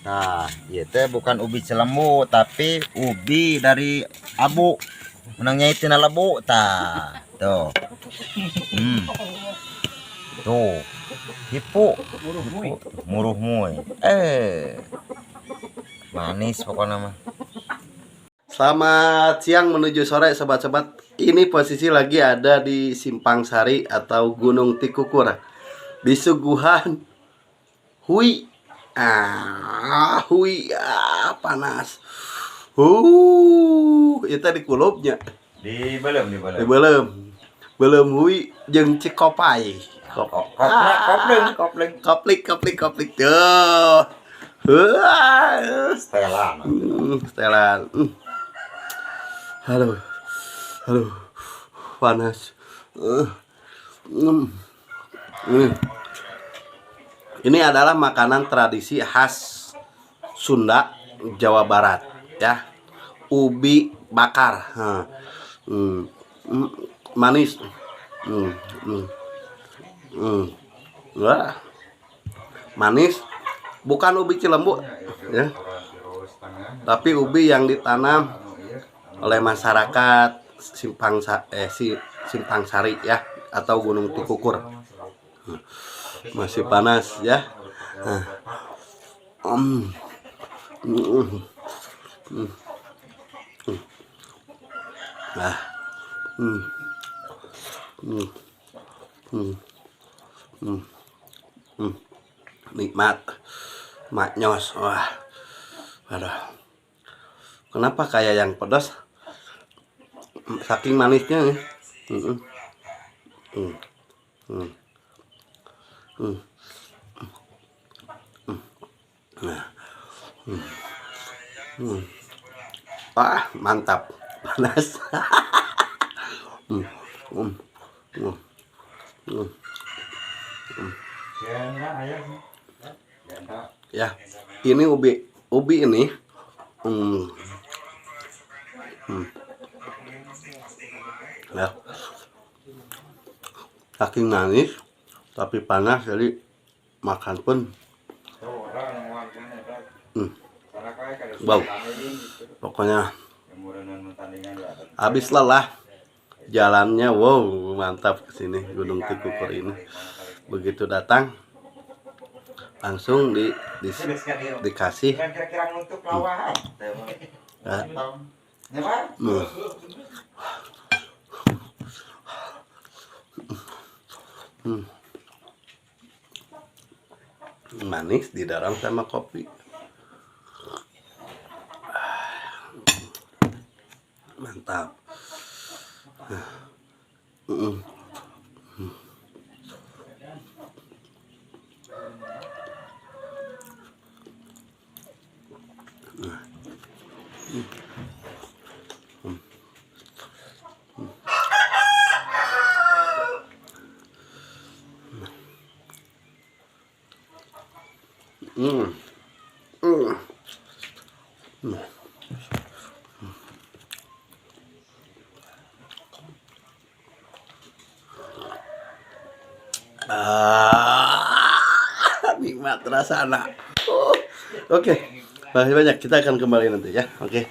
Nah, itu bukan ubi cilembu tapi ubi dari abu. Menangnya itu na lebu ta. Tuh. Tuh. Hipu. Muruh muy. Manis pokoknya mah. Selamat siang menuju sore sobat-sobat. Ini posisi lagi ada di Simpang Sari atau Gunung Tikukur. Di suguhan hui. Hui panas. Itu di kulupnya. Di belum. Belum hui jeung cikopai. Koplik tuh. Setelan. Halo, panas. Ini adalah makanan tradisi khas Sunda, Jawa Barat, ya. Ubi bakar, manis. Wah, manis. Bukan ubi cilembu, ya. Tapi ubi yang ditanam oleh masyarakat Simpang Sari ya, atau Gunung Tikukur. Masih panas ya. Nikmat, maknyos. Wah, aduh. Kenapa kayak yang pedas? Saking manisnya nih. Mantap, panas. Ya, ini ubi ini. Ya, saking manis tapi panas, jadi makan pun wow, pokoknya habis lelah jalannya. Wow, mantap kesini Gunung Tikukur ini. Begitu datang langsung dikasih manis didorong sama kopi. Mantap. Nikmat rasana. Oke. Masih banyak, kita akan kembali nanti ya. Oke.